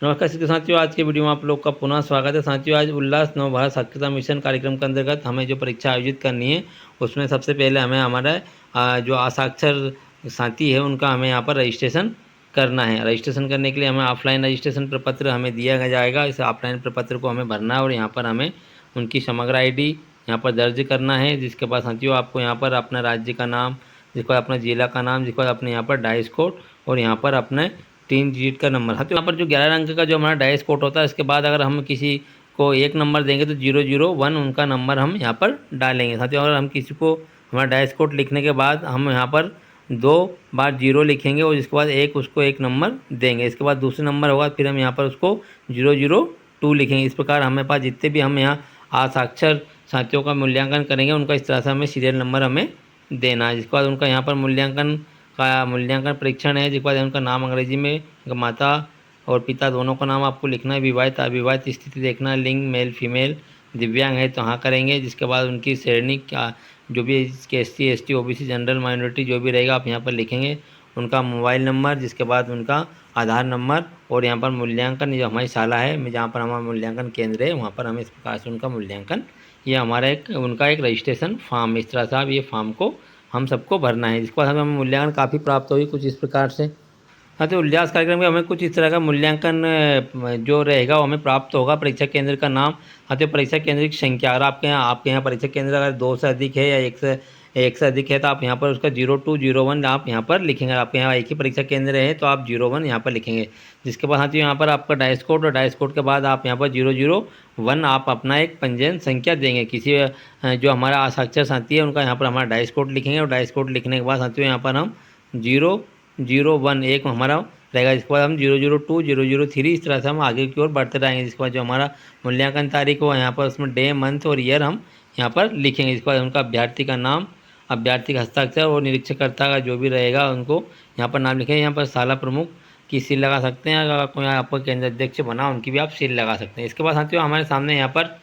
नमस्कार साथियों, आज के वीडियो में आप लोग का पुनः स्वागत है। साथियों, आज उल्लास नव भारत साक्षरता मिशन कार्यक्रम के अंतर्गत हमें जो परीक्षा आयोजित करनी है, उसमें सबसे पहले हमें हमारा जो असाक्षर साथी है उनका हमें यहाँ पर रजिस्ट्रेशन करना है। रजिस्ट्रेशन करने के लिए हमें ऑफलाइन रजिस्ट्रेशन प्रपत्र हमें दिया जाएगा। इस ऑफलाइन प्रपत्र को हमें भरना है और यहाँ पर हमें उनकी समग्र ID यहाँ पर दर्ज करना है। जिसके बाद साथियों आपको यहाँ पर अपना राज्य का नाम, जिसके बाद अपना जिला का नाम, जिसके बाद अपने यहाँ पर डाइस कोड और यहाँ पर अपने 3 डिजिट का नंबर। हाँ, तो यहाँ पर जो 11 अंक का जो हमारा डाइस कोड होता है, इसके बाद अगर हम किसी को एक नंबर देंगे तो 001 उनका नंबर हम यहाँ पर डालेंगे। साथियों, अगर हम किसी को हमारा डाइस कोड लिखने के बाद हम यहाँ पर 2 बार 0 लिखेंगे और इसके बाद एक उसको एक नंबर देंगे। इसके बाद दूसरे नंबर होगा, फिर हम यहाँ पर उसको 002 लिखेंगे। इस प्रकार हमें पास जितने भी हम यहाँ असाक्षर साथियों का मूल्यांकन करेंगे, उनका इस तरह से हमें सीरियल नंबर हमें देना है। जिसके बाद उनका यहाँ पर मूल्यांकन परीक्षण है। जिसके बाद उनका नाम अंग्रेजी में, माता और पिता दोनों का नाम आपको लिखना है, विवाहित अविवाहित स्थिति देखना है, लिंग मेल फीमेल, दिव्यांग है तो हाँ करेंगे। जिसके बाद उनकी श्रेणी क्या जो भी SC ST OBC general minority जो भी रहेगा आप यहाँ पर लिखेंगे, उनका मोबाइल नंबर, जिसके बाद उनका आधार नंबर और यहाँ पर मूल्यांकन जो हमारी शाला है जहाँ पर हमारा मूल्यांकन केंद्र है, वहाँ पर हमें इस प्रकार से उनका मूल्यांकन, ये हमारा उनका एक रजिस्ट्रेशन फॉर्म, इस तरह से आप ये फॉर्म को हम सबको भरना है। जिसके बाद हमें मूल्यांकन काफ़ी प्राप्त होगी कुछ इस प्रकार से। हाँ, तो उल्लास कार्यक्रम में हमें कुछ इस तरह का मूल्यांकन जो रहेगा वो हमें प्राप्त होगा। परीक्षा केंद्र का नाम, हाँ तो परीक्षा केंद्र की संख्या, अगर आपके यहाँ परीक्षा केंद्र अगर 2 से अधिक है या 1 से अधिक है तो आप यहाँ पर उसका 02 01 आप यहाँ पर लिखेंगे। आपके यहाँ एक ही परीक्षा केंद्र है तो आप 01 यहाँ पर लिखेंगे। जिसके बाद साथियों यहाँ पर आपका डाइस कोड और डाइस कोड के बाद आप यहाँ पर 001 आप अपना एक पंजीयन संख्या देंगे। किसी जो हमारा असाक्षर साथी है उनका यहाँ पर हमारा डाइस कोड लिखेंगे और डाइस कोड लिखने के बाद साथियों यहाँ पर हम 001 एक हमारा रहेगा। जिसके बाद हम 002 003 इस तरह से हम आगे की ओर बढ़ते रहेंगे। जिसके बाद जो हमारा मूल्यांकन तारीख हो यहाँ पर उसमें डे मंथ और ईयर हम यहाँ पर लिखेंगे। इसके बाद उनका अभ्यर्थी का नाम, अभ्यर्थी का हस्ताक्षर और निरीक्षकर्ता का जो भी रहेगा उनको यहाँ पर नाम लिखेंगे। यहाँ पर शाला प्रमुख की सील लगा सकते हैं, अगर कोई आपको केंद्र अध्यक्ष बना उनकी भी आप सील लगा सकते हैं। इसके बाद साथियों हमारे सामने यहाँ पर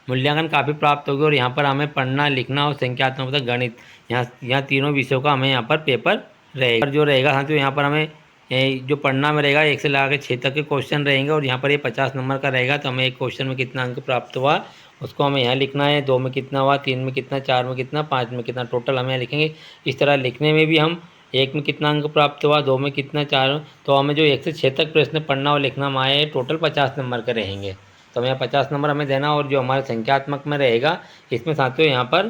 मूल्यांकन काफ़ी प्राप्त होगी और यहाँ पर हमें पढ़ना लिखना और संख्यात्मक गणित, यहाँ तीनों विषयों का हमें यहाँ पर पेपर रहेगा। जो रहेगा साथियों यहाँ पर हमें जो पढ़ना में रहेगा 1 से लगा के 6 तक के क्वेश्चन रहेंगे और यहाँ पर ये 50 नंबर का रहेगा। तो हमें एक क्वेश्चन में कितना अंक प्राप्त हुआ उसको हमें यहाँ लिखना है, 2 में कितना हुआ, 3 में कितना, 4 में कितना, 5 में कितना, टोटल हमें यहाँ लिखेंगे। इस तरह लिखने में भी हम 1 में कितना अंक प्राप्त हुआ, 2 में कितना, 4, तो हमें जो 1 से 6 तक प्रश्न पढ़ना और लिखना में आए टोटल 50 नंबर के रहेंगे। तो हमें 50 नंबर हमें देना और जो हमारे संख्यात्मक में रहेगा इसमें साथियों यहाँ पर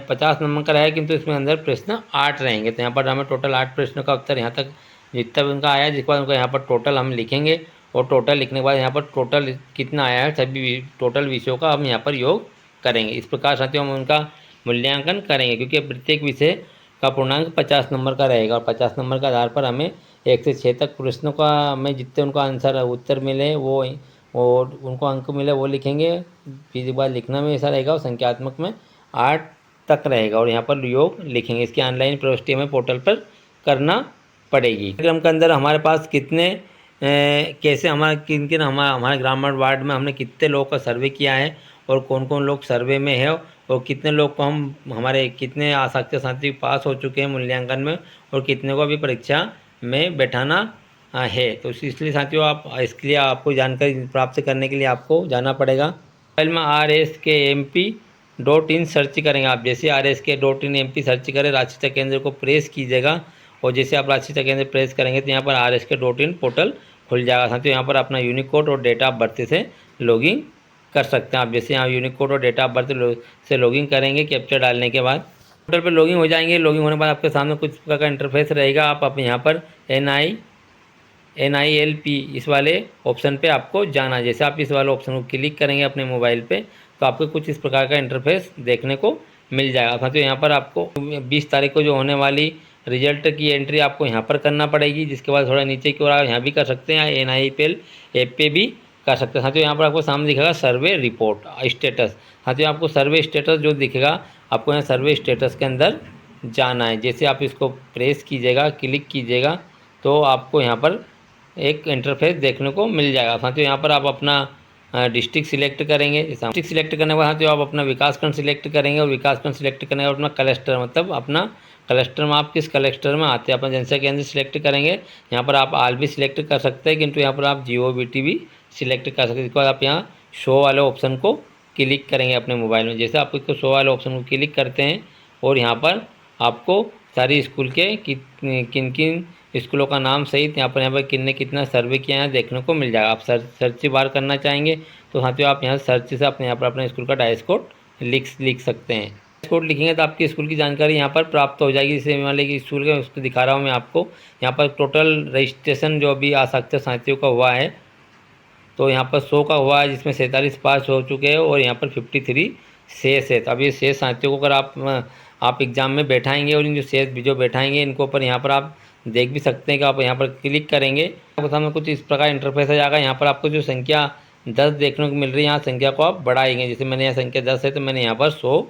50 नंबर का रहेगा, किंतु इसमें अंदर प्रश्न 8 रहेंगे। तो यहाँ पर हमें टोटल 8 प्रश्नों का उत्तर यहाँ तक जितना भी उनका आया, जिसके बाद उनका यहाँ पर टोटल हम लिखेंगे और टोटल लिखने के बाद यहाँ पर टोटल कितना आया है सभी टोटल विषयों का हम यहाँ पर योग करेंगे। इस प्रकार साथियों हम उनका मूल्यांकन करेंगे, क्योंकि प्रत्येक विषय का पूर्णांक 50 नंबर का रहेगा और 50 नंबर के आधार पर हमें 1 से 6 तक प्रश्नों का हमें जितने उनका आंसर उत्तर मिले वो और उनको अंक मिले वो लिखेंगे। फिर एक बार लिखना में ऐसा रहेगा और संख्यात्मक में 8 तक रहेगा और यहाँ पर योग लिखेंगे। इसकी ऑनलाइन प्रविष्टि हमें पोर्टल पर करना पड़ेगी। कार्यक्रम के अंदर हमारे पास कितने कैसे हमारा किन किन हमारे ग्रामीण वार्ड में हमने कितने लोगों का सर्वे किया है और कौन कौन लोग सर्वे में है और कितने लोग को हम हमारे कितने आसाक्ष्य साथी पास हो चुके हैं मूल्यांकन में और कितने को अभी परीक्षा में बैठाना है। तो इसलिए साथियों आप इसके लिए आपको जानकारी प्राप्त करने के लिए आपको जाना पड़ेगा। मोबाइल में RSKMP.in सर्च करेंगे आप। जैसे RSK.in MP सर्च करें, राष्ट्रीय केंद्र को प्रेस कीजिएगा और जैसे आप राष्ट्रीय केंद्र प्रेस करेंगे तो यहाँ पर RSK.in पोर्टल खुल जाएगा। साथियों यहाँ पर अपना यूनिकोड और डेट ऑफ बर्थ से लॉगिन कर सकते हैं आप। जैसे यहाँ यूनिकोड और डेट ऑफ बर्थ से लॉगिन करेंगे, कैप्चर डालने के बाद पोर्टल पर लॉगिन हो जाएंगे। लॉगिन होने के बाद आपके सामने कुछ प्रकार का इंटरफेस रहेगा। आप यहाँ पर NILP इस वाले ऑप्शन पे आपको जाना है। जैसे आप इस वाले ऑप्शन को क्लिक करेंगे अपने मोबाइल पे तो आपको कुछ इस प्रकार का इंटरफेस देखने को मिल जाएगा। साथियों यहाँ पर आपको 20 तारीख को जो होने वाली रिजल्ट की एंट्री आपको यहाँ पर करना पड़ेगी। जिसके बाद थोड़ा नीचे की ओर आप यहाँ भी कर सकते हैं, NIPL ऐप पे भी कर सकते हैं। साथियों यहाँ पर आपको सामने दिखेगा सर्वे रिपोर्ट स्टेटस। साथियों आपको सर्वे स्टेटस जो दिखेगा आपको यहाँ सर्वे स्टेटस के अंदर जाना है। जैसे आप इसको प्रेस कीजिएगा, क्लिक कीजिएगा तो आपको यहाँ पर एक इंटरफेस देखने को मिल जाएगा। साथियों यहाँ पर आप अपना डिस्ट्रिक्ट सिलेक्ट करेंगे। जैसे डिस्ट्रिक्ट सिलेक्ट करने के बाद तो आप अपना विकासखंड सिलेक्ट करेंगे और विकासखंड सिलेक्ट करने के बाद अपना क्लस्टर, मतलब अपना क्लस्टर में आप किस क्लस्टर में आते हैं अपना जनसंख्या केंद्र सिलेक्ट करेंगे। यहाँ पर आप आल भी सिलेक्ट कर सकते हैं, किंतु यहाँ पर आप GOBT भी सिलेक्ट कर सकते हैं। इसके बाद आप यहाँ शो वाले ऑप्शन को क्लिक करेंगे अपने मोबाइल में। जैसे आप इसको शो वाले ऑप्शन को क्लिक करते हैं और यहाँ पर आपको सारी स्कूल के किन किन स्कूलों का नाम सहित यहाँ पर किन्ने कितना सर्वे किया है देखने को मिल जाएगा। आप सर्च बार करना चाहेंगे तो साथियों आप यहाँ सर्च से अपने यहाँ पर अपने स्कूल का डाइस कोड लिख सकते हैं। डाइस कोड लिखेंगे तो आपकी स्कूल की जानकारी यहाँ पर प्राप्त हो जाएगी। जैसे मान लीजिए स्कूल का उसको दिखा रहा हूँ मैं आपको। यहाँ पर टोटल रजिस्ट्रेशन जो अभी आसाक्षर साथियों का हुआ है तो यहाँ पर 100 का हुआ है, जिसमें 47 पास हो चुके हैं और यहाँ पर 53 शेष है। तो अभी शेष साथियों को अगर आप एग्ज़ाम में बैठाएंगे और इन जो शेष जो बैठाएंगे इनको ऊपर यहाँ पर आप देख भी सकते हैं कि आप यहाँ पर क्लिक करेंगे आपको सामने कुछ इस प्रकार इंटरफेस आ जाएगा। यहाँ पर आपको जो संख्या 10 देखने को मिल रही है, यहाँ संख्या को आप बढ़ाएंगे। जैसे मैंने यहाँ संख्या 10 है तो मैंने यहाँ पर 100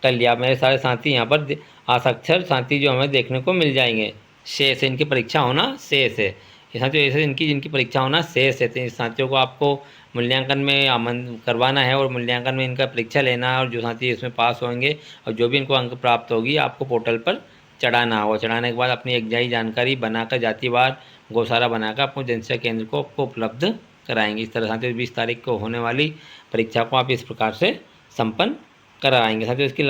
कर लिया। मेरे सारे साथी यहाँ पर आसाक्षर साथी जो हमें देखने को मिल जाएंगे। शेष है, इनकी परीक्षा होना शेष है। ये साथियों ऐसे जिनकी परीक्षा होना शेष है, तो इन साथियों को आपको मूल्यांकन में करवाना है और मूल्यांकन में इनका परीक्षा लेना है और जो साथी इसमें पास होंगे और जो भी इनको अंक प्राप्त होगी आपको पोर्टल पर चढ़ाना होगा। चढ़ाने के बाद अपनी एक नई जानकारी बनाकर जातिवार गौशाला बनाकर आपको जनसंख्या केंद्र को आपको उपलब्ध कराएंगे। इस तरह साथियों 20 तारीख को होने वाली परीक्षा को आप इस प्रकार से संपन्न कराएंगे। साथियों इसकी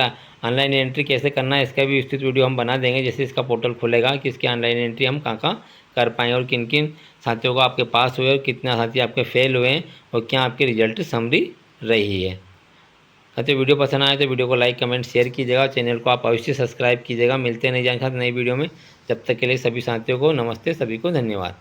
ऑनलाइन एंट्री कैसे करना है इसका भी विस्तृत वीडियो हम बना देंगे। जैसे इसका पोर्टल खुलेगा कि इसकी ऑनलाइन एंट्री हम कहाँ कर पाएँ और किन किन साथियों को आपके पास हुए और कितना साथी आपके फेल हुए हैं और क्या आपकी रिजल्ट समरी रही है। साथियों वीडियो पसंद आए तो वीडियो को लाइक कमेंट शेयर कीजिएगा। चैनल को आप अवश्य सब्सक्राइब कीजिएगा। मिलते हैं नई जानकारी नई वीडियो में। जब तक के लिए सभी साथियों को नमस्ते, सभी को धन्यवाद।